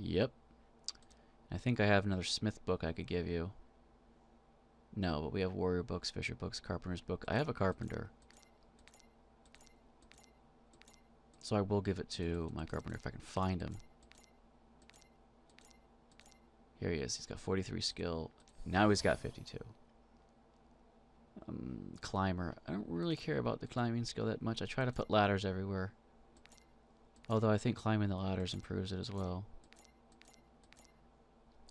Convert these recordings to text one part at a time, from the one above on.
Yep. I think I have another smith book I could give you. No, but we have warrior books, fisher books, carpenter's book. I have a carpenter. So I will give it to my carpenter if I can find him. Here he is. He's got 43 skill. Now he's got 52. Climber. I don't really care about the climbing skill that much. I try to put ladders everywhere. Although I think climbing the ladders improves it as well.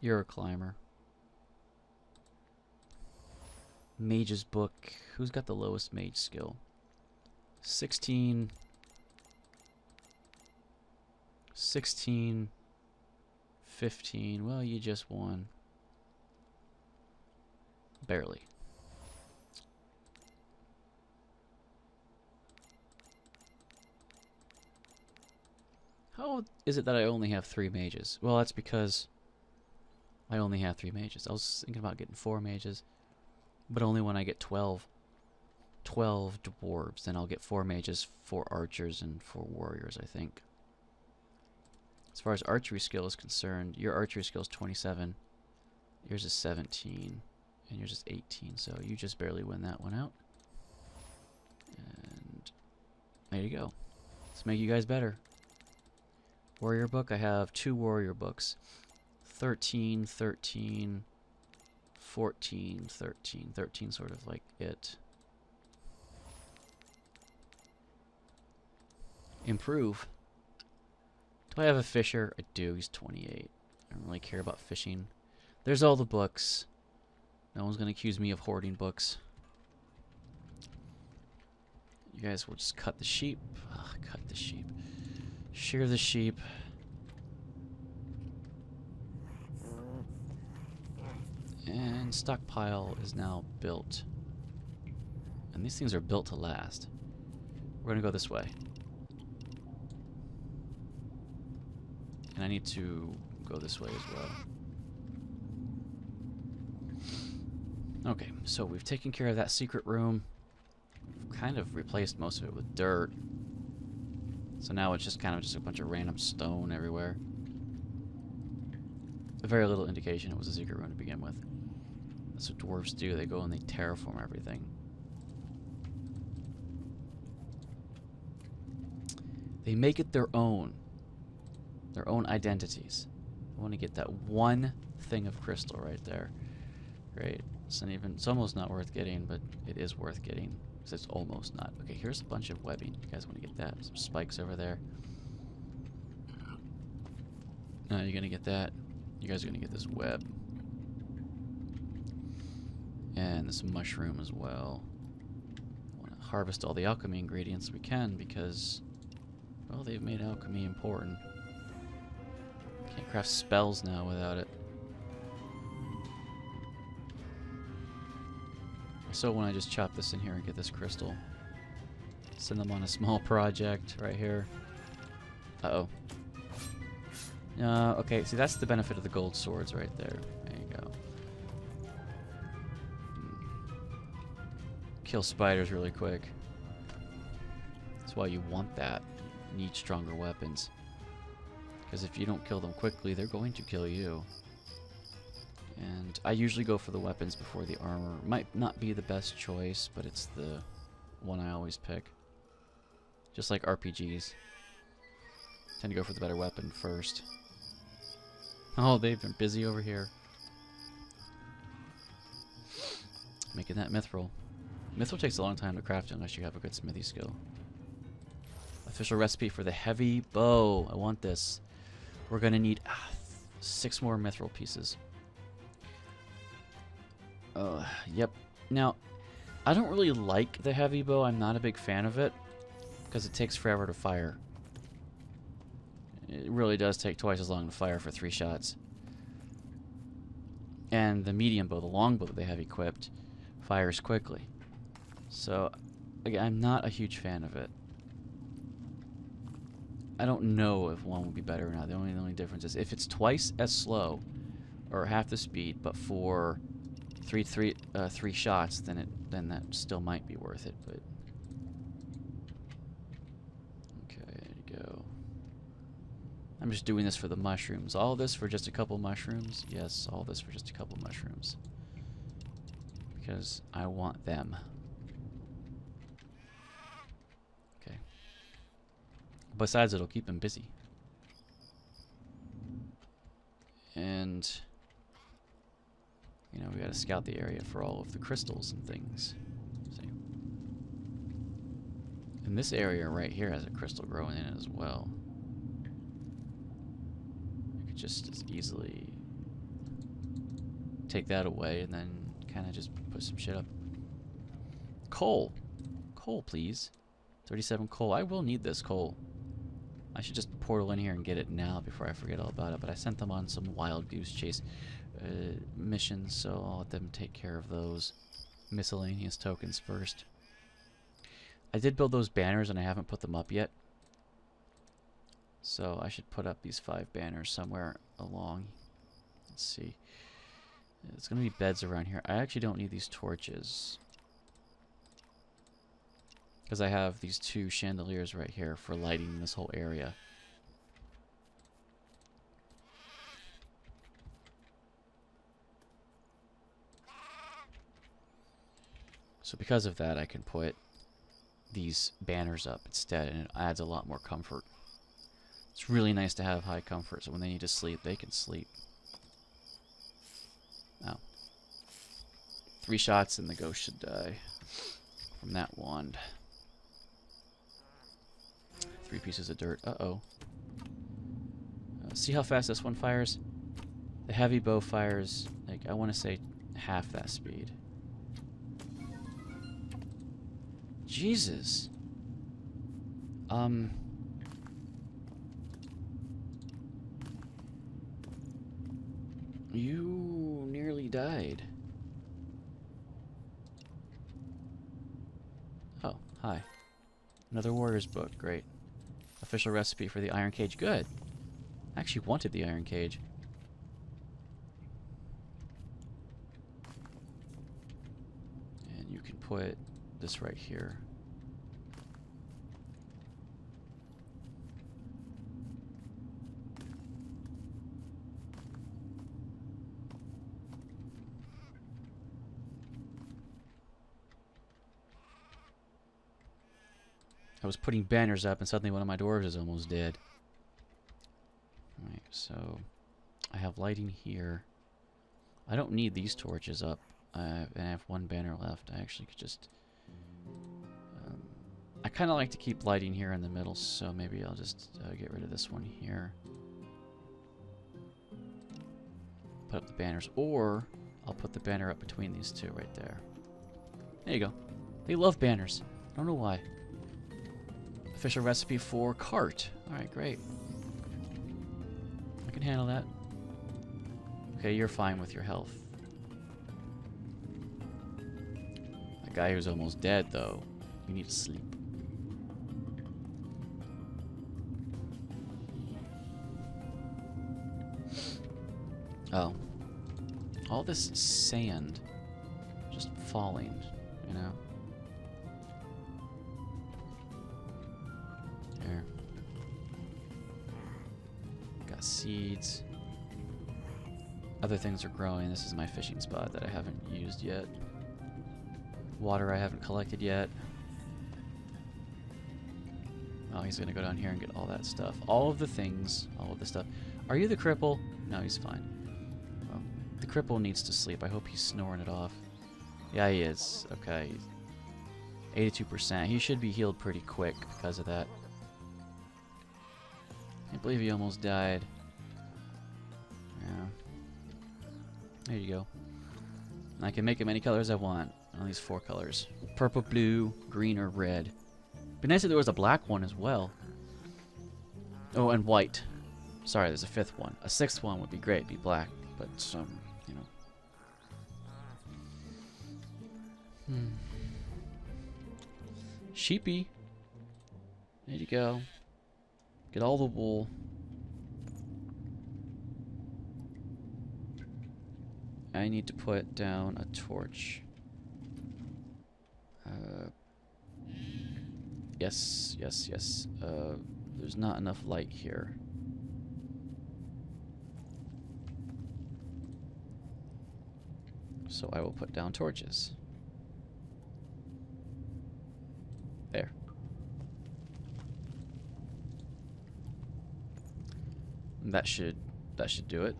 You're a climber. Mage's book. Who's got the lowest mage skill? 16. 16. 15. Well, you just won. Barely. How is it that I only have 3 mages? Well, that's because I only have 3 mages. I was thinking about getting 4 mages, but only when I get 12 dwarves. Then I'll get 4 mages, 4 archers, and 4 warriors, I think. As far as archery skill is concerned, your archery skill is 27. Yours is 17. And yours is 18. So you just barely win that one out. And there you go. Let's make you guys better. Warrior book. I have 2 warrior books. 13, 13, 14, 13. 13 sort of like it. Improve. Do I have a fisher? I do. He's 28. I don't really care about fishing. There's all the books. No one's going to accuse me of hoarding books. You guys will just cut the sheep. Ugh, cut the sheep. Shear the sheep. And stockpile is now built. And these things are built to last. We're going to go this way. And I need to go this way as well. Okay, so we've taken care of that secret room. We've kind of replaced most of it with dirt. So now it's just kind of just a bunch of random stone everywhere. Very little indication it was a secret room to begin with. That's what dwarves do. They go and they terraform everything. They make it their own. Their own identities. I want to get that one thing of crystal right there. Great. It's almost not worth getting, but it is worth getting. Because it's almost not. Okay, here's a bunch of webbing. You guys want to get that? Some spikes over there. You're going to get that. You guys are going to get this web. And this mushroom as well. I want to harvest all the alchemy ingredients we can because, well, they've made alchemy important. Can't craft spells now without it. So when I just chop this in here and get this crystal, send them on a small project right here. Uh-oh. Okay, see, that's the benefit of the gold swords right there. There you go. Kill spiders really quick. That's why you want that. You need stronger weapons. Because if you don't kill them quickly, they're going to kill you. And I usually go for the weapons before the armor. Might not be the best choice, but it's the one I always pick. Just like RPGs. Tend to go for the better weapon first. Oh, they've been busy over here. Making that mithril. Mithril takes a long time to craft unless you have a good smithy skill. Official recipe for the heavy bow. I want this. We're going to need 6 more mithril pieces. Yep. Now, I don't really like the heavy bow. I'm not a big fan of it because it takes forever to fire. It really does take twice as long to fire for 3 shots. And the medium bow, the long bow that they have equipped, fires quickly. So, again, I'm not a huge fan of it. I don't know if one would be better or not. The only difference is if it's twice as slow, or half the speed, but for three shots, then that still might be worth it. But okay, there you go. I'm just doing this for the mushrooms. All this for just a couple mushrooms? Yes, all this for just a couple mushrooms. Because I want them. Okay. Besides, it'll keep him busy. And, you know, we gotta scout the area for all of the crystals and things. See? And this area right here has a crystal growing in it as well. I could just as easily take that away and then kind of just put some shit up. Coal! Coal, please. 37 coal. I will need this coal. I should just portal in here and get it now before I forget all about it, but I sent them on some wild goose chase missions, so I'll let them take care of those miscellaneous tokens first. I did build those banners and I haven't put them up yet, so I should put up these 5 banners somewhere along. Let's see. It's going to be beds around here. I actually don't need these torches, because I have these 2 chandeliers right here for lighting this whole area. So because of that, I can put these banners up instead, and it adds a lot more comfort. It's really nice to have high comfort, so when they need to sleep, they can sleep. Now, 3 shots and the ghost should die from that wand. 3 pieces of dirt. Uh-oh. See how fast this one fires? The heavy bow fires, like, I want to say half that speed. Jesus. You nearly died. Oh, hi. Another warrior's book. Great. Official recipe for the iron cage. Good. I actually wanted the iron cage. And you can put this right here. I was putting banners up and suddenly one of my dwarves is almost dead. Alright, so I have lighting here. I don't need these torches up. And I have 1 banner left. I actually could just... I kind of like to keep lighting here in the middle, so maybe I'll just get rid of this one here. Put up the banners, or I'll put the banner up between these 2 right there. There you go. They love banners. I don't know why. Official recipe for cart. Alright, great. I can handle that. Okay, you're fine with your health. That guy who's almost dead, though, you need to sleep. Oh. All this sand just falling, you know? There. Got seeds. Other things are growing. This is my fishing spot that I haven't used yet. Water I haven't collected yet. Oh, he's gonna go down here and get all that stuff. All of the things, all of the stuff. Are you the cripple? No, he's fine. Well, the cripple needs to sleep. I hope he's snoring it off. Yeah, he is. Okay. 82%. He should be healed pretty quick because of that. Can't believe he almost died. Yeah. There you go. And I can make him any colors I want. At least 4 colors. Purple, blue, green, or red. Be nice if there was a black one as well. Oh, and white. Sorry, there's a 5th one. A 6th one would be great, be black. But, you know. Sheepy. There you go. Get all the wool. I need to put down a torch. Yes. There's not enough light here. So I will put down torches. There. That should do it.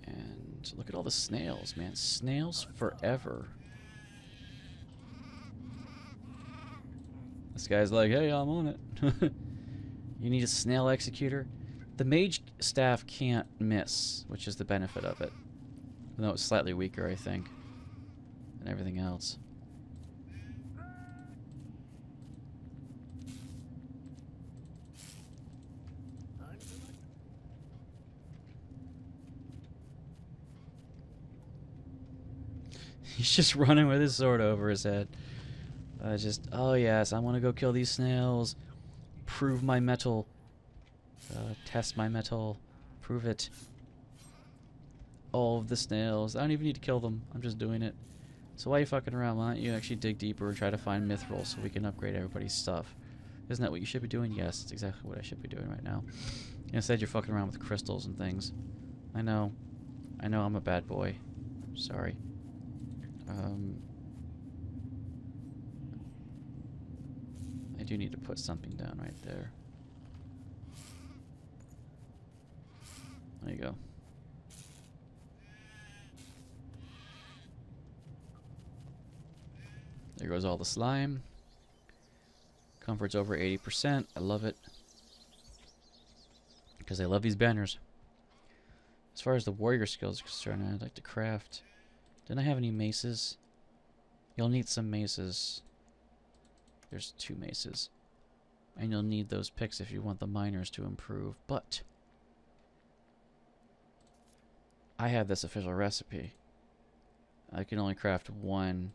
And look at all the snails, man. Snails forever. This guy's like, hey, I'm on it. You need a snail executor? The mage staff can't miss, which is the benefit of it. Even though it's slightly weaker, I think, than everything else. He's just running with his sword over his head. Oh yes, I want to go kill these snails. Prove my metal. Test my metal. Prove it. All of the snails. I don't even need to kill them. I'm just doing it. So why are you fucking around? Why don't you actually dig deeper and try to find mithril so we can upgrade everybody's stuff? Isn't that what you should be doing? Yes, that's exactly what I should be doing right now. Instead, you're fucking around with crystals and things. I know. I know I'm a bad boy. Sorry. I do need to put something down right there. There you go. There goes all the slime. Comfort's over 80%. I love it. Because I love these banners. As far as the warrior skills are concerned, I'd like to craft. Didn't I have any maces? You'll need some maces. There's 2 maces. And you'll need those picks if you want the miners to improve. But I have this official recipe. I can only craft 1.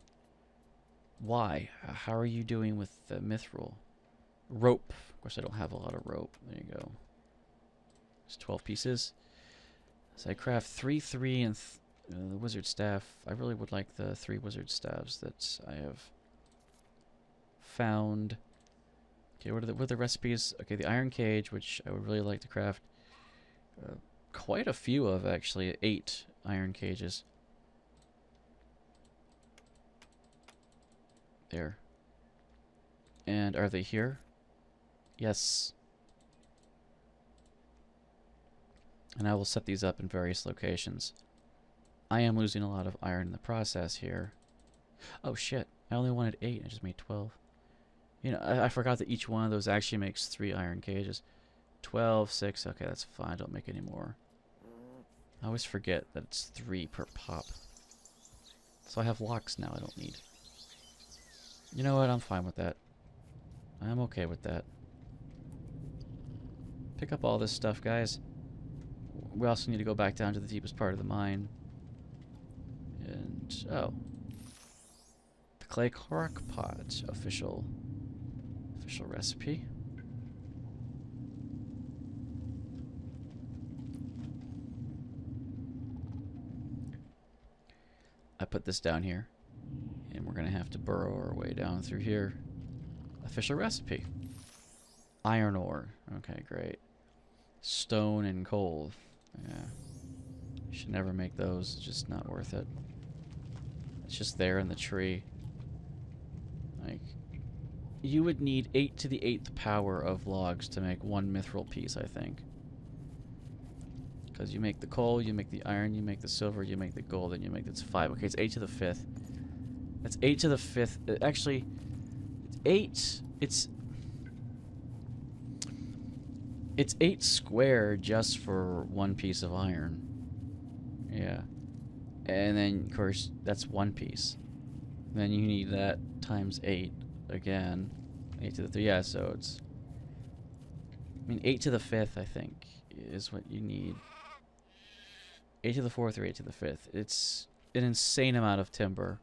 Why? How are you doing with the mithril? Rope. Of course, I don't have a lot of rope. There you go. It's 12 pieces. So I craft 3, and the wizard staff. I really would like the 3 wizard staves that I have found. Okay, what are the recipes? Okay, the iron cage, which I would really like to craft. Quite a few of, actually. 8 iron cages. There. And are they here? Yes. And I will set these up in various locations. I am losing a lot of iron in the process here. Oh shit, I only wanted 8, I just made 12. You know, I forgot that each one of those actually makes 3 iron cages. 12, 6, okay, that's fine, don't make any more. I always forget that it's 3 per pop. So I have locks now I don't need. You know what, I'm fine with that. I'm okay with that. Pick up all this stuff, guys. We also need to go back down to the deepest part of the mine. And, oh. The clay crock pot. Official recipe. I put this down here. And we're going to have to burrow our way down through here. Official recipe. Iron ore. Okay, great. Stone and coal. Yeah. You should never make those. It's just not worth it. It's just there in the tree. Like, you would need 8 to the 8th power of logs to make 1 mithril piece, I think. Because you make the coal, you make the iron, you make the silver, you make the gold, and you make it's 5. Okay, it's 8 to the 5th. That's 8 to the 5th. Actually, it's 8. It's 8 square just for 1 piece of iron. Yeah. And then, of course, that's 1 piece. Then you need that times 8 again. 8 to the 3. Yeah, so it's... I mean, 8 to the 5th, I think, is what you need. 8 to the 4th or 8 to the 5th. It's an insane amount of timber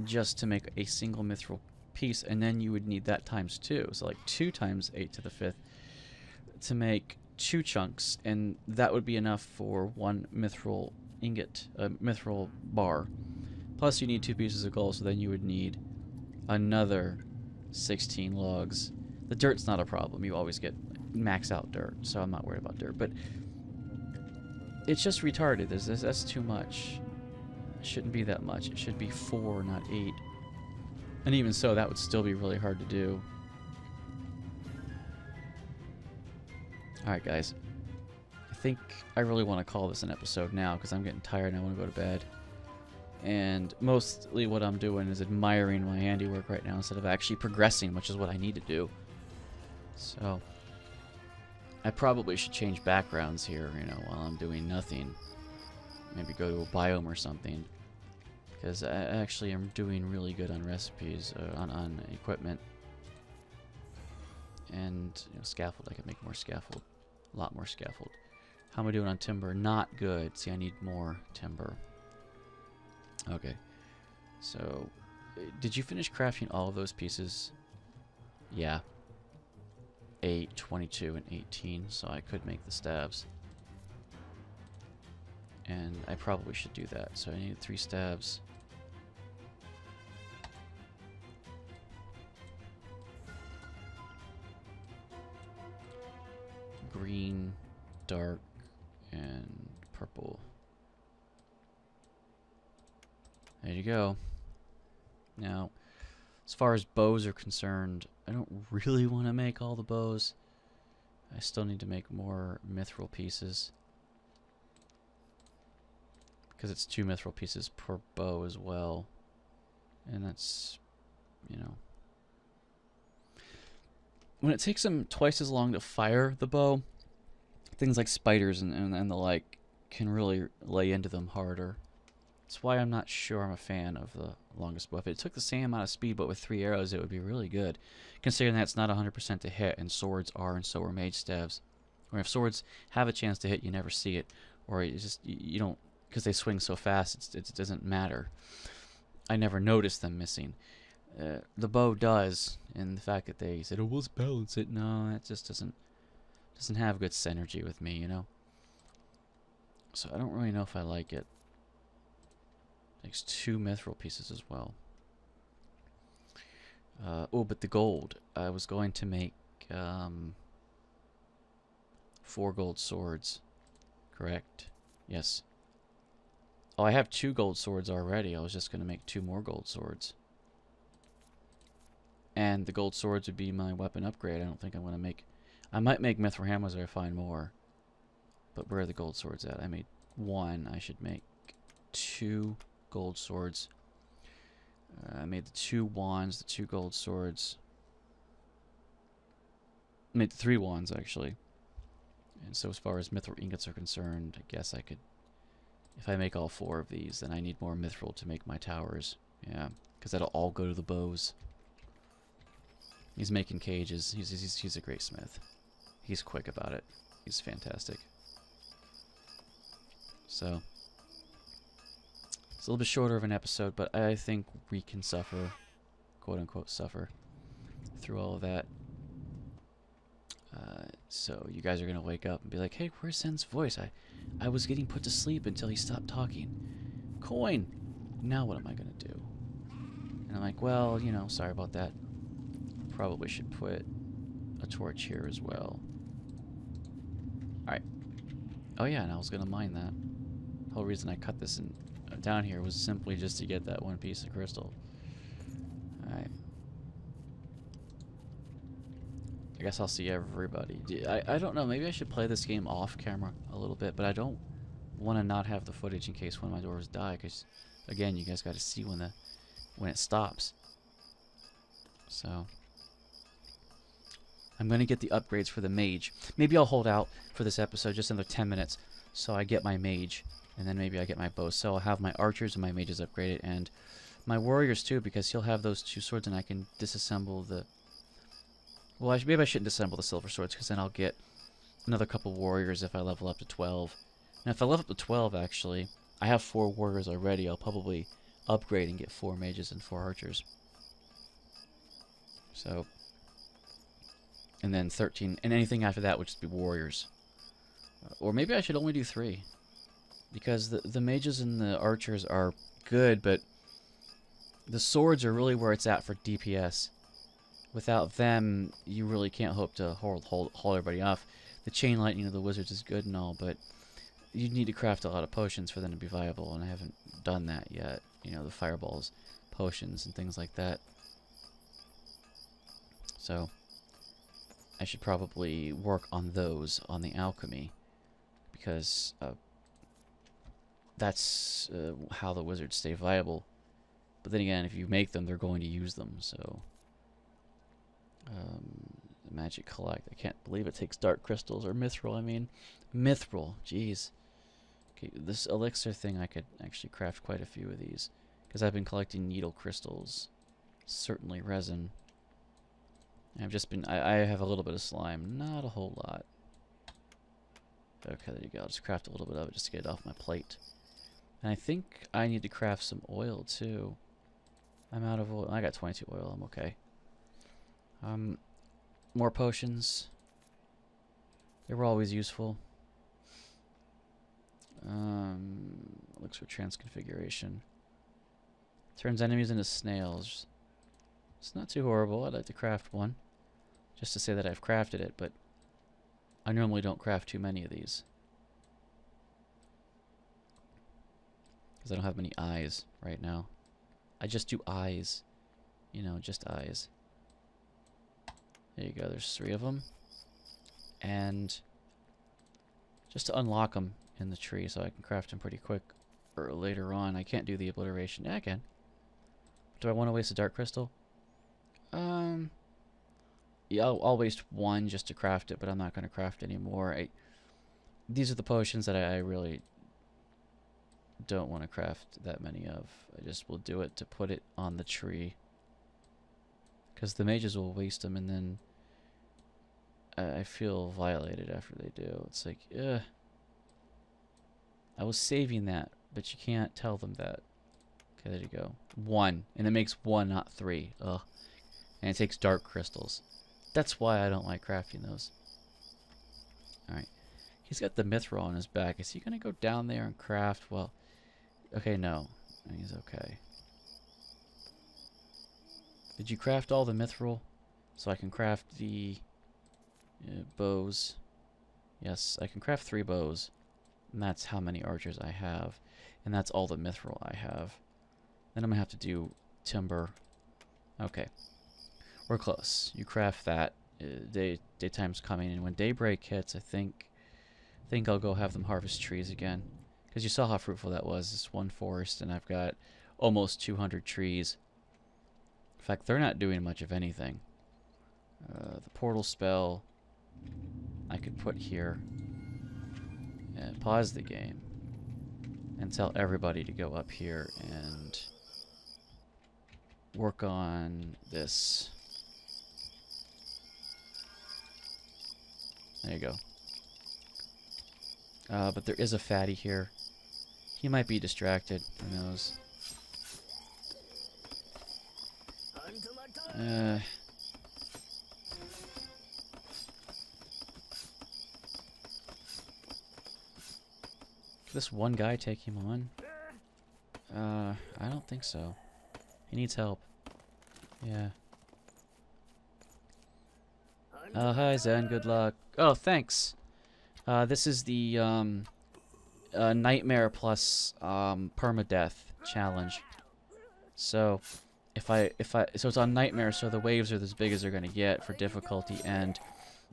just to make a single mithril piece, and then you would need that times 2. So like 2 times 8 to the 5th to make 2 chunks, and that would be enough for 1 mithril ingot, mithril bar. Plus you need 2 pieces of gold, so then you would need another 16 logs. The dirt's not a problem. You always get max out dirt, so I'm not worried about dirt. But It's just retarded. That's too much. It shouldn't be that much. It should be 4, not 8. And even so, that would still be really hard to do. Alright, guys. I think I really want to call this an episode now because I'm getting tired and I want to go to bed. And mostly what I'm doing is admiring my handiwork right now instead of actually progressing, which is what I need to do. So, I probably should change backgrounds here, you know, while I'm doing nothing. Maybe go to a biome or something. Because I actually am doing really good on recipes, on equipment. And, you know, scaffold, I can make more scaffold. A lot more scaffold. How am I doing on timber? Not good. See, I need more timber. Okay. So, did you finish crafting all of those pieces? Yeah. 8, 22, and 18, so I could make the staves. And I probably should do that. So I need 3 staves. Green, dark, and purple. There you go. Now, as far as bows are concerned, I don't really want to make all the bows. I still need to make more mithril pieces. Because it's 2 mithril pieces per bow as well. And that's, you know. When it takes them twice as long to fire the bow, things like spiders and the like can really lay into them harder. That's why I'm not sure I'm a fan of the longest bow. If it took the same amount of speed but with 3 arrows, it would be really good. Considering that it's not 100% to hit, and swords are, and so are mage staves. Or if swords have a chance to hit, you never see it. Or you just, you don't, because they swing so fast, it doesn't matter. I never noticed them missing. The bow does, and the fact that they said, oh, let's balance it. No, that just doesn't have good synergy with me, you know? So I don't really know if I like it. Takes 2 mithril pieces as well. Oh, but the gold. I was going to make 4 gold swords. Correct? Yes. Oh, I have 2 gold swords already. I was just going to make 2 more gold swords. And the gold swords would be my weapon upgrade. I don't think I'm going to make... I might make mithril hammers if I find more. But where are the gold swords at? I made 1. I should make 2 gold swords. I made the 2 wands, the 2 gold swords. I made the 3 wands, actually. And so as far as mithril ingots are concerned, I guess I could... If I make all 4 of these, then I need more mithril to make my towers. Yeah, because that'll all go to the bows. He's making cages. He's a great smith. He's quick about it. He's fantastic. So, it's a little bit shorter of an episode, but I think we can suffer, quote unquote suffer, through all of that. So you guys are gonna wake up and be like, "Hey, where's Zen's voice? I was getting put to sleep until he stopped talking." Coin. Now what am I gonna do? And I'm like, well, you know, sorry about that. Probably should put a torch here as well. Alright. Oh yeah, and I was gonna mine that. The whole reason I cut this down here was simply just to get that 1 piece of crystal. Alright. I guess I'll see everybody. I don't know, maybe I should play this game off camera a little bit, but I don't want to not have the footage in case one of my doors die, because again, you guys got to see when it stops. So I'm going to get the upgrades for the mage. Maybe I'll hold out for this episode just another 10 minutes so I get my mage, and then maybe I get my bow. So I'll have my archers and my mages upgraded, and my warriors too, because he'll have those 2 swords and I can disassemble the... Well, maybe I shouldn't disassemble the silver swords, because then I'll get another couple warriors if I level up to 12. Now if I level up to 12, actually, I have 4 warriors already. I'll probably upgrade and get 4 mages and 4 archers. So... And then 13, and anything after that would just be warriors. Or maybe I should only do 3. Because the mages and the archers are good, but the swords are really where it's at for DPS. Without them, you really can't hope to hold everybody off. The chain lightning of the wizards is good and all, but you need to craft a lot of potions for them to be viable, and I haven't done that yet. You know, the fireballs, potions, and things like that. So I should probably work on those on the alchemy, because that's how the wizards stay viable. But then again, if you make them, they're going to use them. So magic collect. I can't believe it takes dark crystals, or mithril. I mean, mithril. Jeez. Okay, this elixir thing, I could actually craft quite a few of these, because I've been collecting needle crystals. Certainly resin. I've just been, I have a little bit of slime, not a whole lot. Okay, there you go. I'll just craft a little bit of it just to get it off my plate. And I think I need to craft some oil too. I'm out of oil. I got 22 oil. I'm okay. More potions. They were always useful. Looks for transconfiguration. Turns enemies into snails. It's not too horrible. I'd like to craft one, just to say that I've crafted it, but I normally don't craft too many of these, because I don't have many eyes right now. I just do eyes. You know, just eyes. There you go. There's 3 of them. And just to unlock them in the tree so I can craft them pretty quick, or later on. I can't do the obliteration. Yeah, I can. Do I want to waste a dark crystal? Yeah, I'll waste 1 just to craft it, but I'm not going to craft any more. These are the potions that I really don't want to craft that many of. I just will do it to put it on the tree, because the mages will waste them, and then I feel violated after they do. It's like, ugh. I was saving that, but you can't tell them that. Okay, there you go. 1, and it makes 1, not 3. Ugh. And it takes dark crystals. That's why I don't like crafting those. Alright. He's got the mithril on his back. Is he going to go down there and craft? Well, okay, no. He's okay. Did you craft all the mithril? So I can craft the bows. Yes, I can craft 3 bows. And that's how many archers I have. And that's all the mithril I have. Then I'm going to have to do timber. Okay. We're close. You craft that. Daytime's coming, and when daybreak hits, I think I'll go have them harvest trees again, because you saw how fruitful that was. This one forest, and I've got almost 200 trees. In fact, they're not doing much of anything. The portal spell I could put here. Pause the game and tell everybody to go up here and work on this. There you go. But there is a fatty here. He might be distracted. Who knows? Could this one guy take him on? I don't think so. He needs help. Yeah. Hi Zen, good luck. Oh, thanks. This is the Nightmare plus Permadeath challenge. So so it's on Nightmare, so the waves are as big as they're gonna get for difficulty, and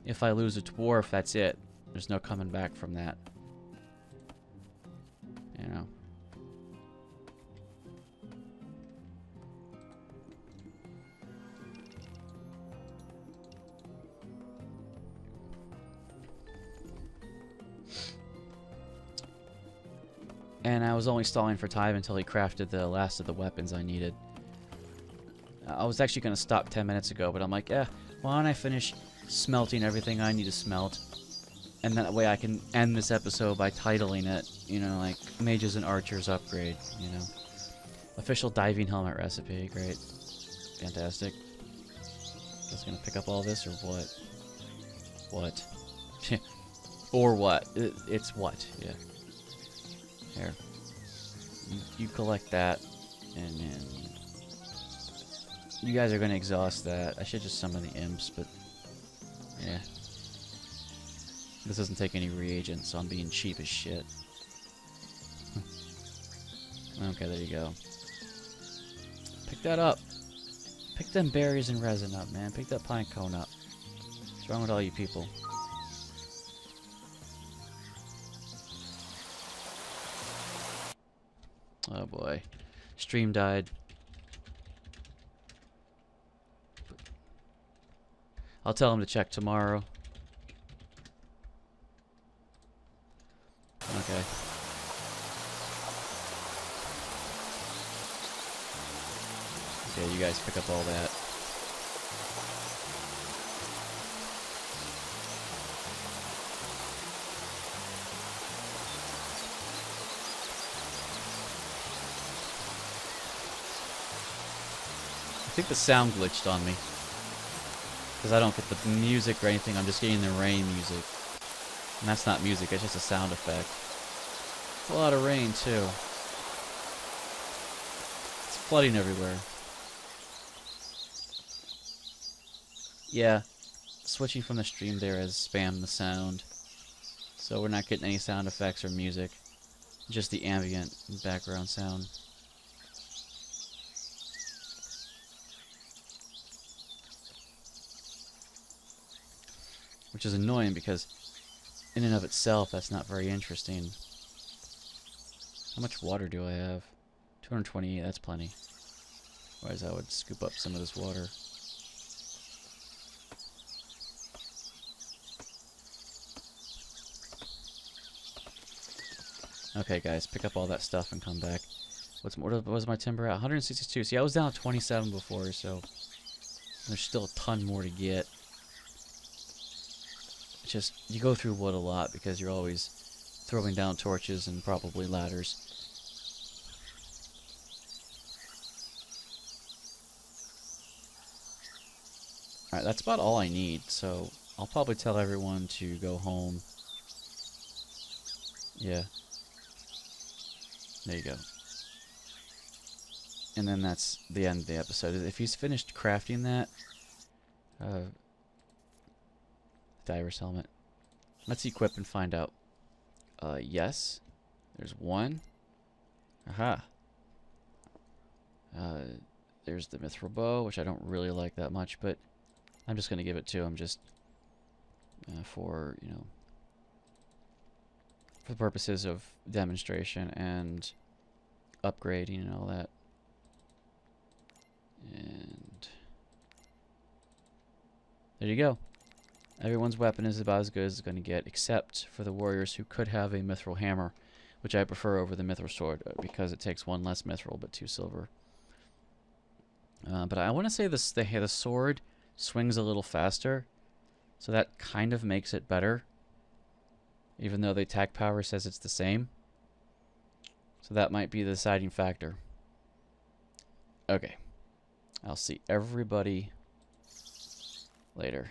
if I lose a dwarf, that's it. There's no coming back from that. You know. And I was only stalling for time until he crafted the last of the weapons I needed. I was actually going to stop 10 minutes ago, but I'm like, why don't I finish smelting everything I need to smelt? And that way I can end this episode by titling it, you know, like, Mages and Archers Upgrade, you know. Official diving helmet recipe, great. Fantastic. Just going to pick up all this, or what? What? Or what? It's what, yeah. Here. You collect that, and then you guys are gonna exhaust that. I should just summon the imps, but yeah. This doesn't take any reagents, so I'm being cheap as shit. Okay, there you go. Pick that up. Pick them berries and resin up, man. Pick that pine cone up. What's wrong with all you people? Oh boy. Stream died. I'll tell him to check tomorrow. Okay. Okay, you guys pick up all that. I think the sound glitched on me. Because I don't get the music or anything, I'm just getting the rain music. And that's not music, it's just a sound effect. It's a lot of rain, too. It's flooding everywhere. Yeah, switching from the stream there has spammed the sound. So we're not getting any sound effects or music. Just the ambient background sound. Which is annoying because in and of itself that's not very interesting. How much water do I have? 228, that's plenty. Otherwise I would scoop up some of this water. Okay guys, pick up all that stuff and come back. What was my timber at? 162. See, I was down at 27 before, so there's still a ton more to get. It's just, you go through wood a lot because you're always throwing down torches and probably ladders. Alright, that's about all I need, so I'll probably tell everyone to go home. Yeah. There you go. And then that's the end of the episode. If he's finished crafting that, diver's helmet. Let's equip and find out. Yes. There's one. Aha. There's the mithril bow, which I don't really like that much, but I'm just going to give it to him just for, you know, for the purposes of demonstration and upgrading and all that. And there you go. Everyone's weapon is about as good as it's going to get, except for the warriors who could have a mithril hammer, which I prefer over the mithril sword because it takes 1 less mithril but 2 silver. But I want to say the sword swings a little faster, so that kind of makes it better, even though the attack power says it's the same. So that might be the deciding factor. Okay. I'll see everybody later.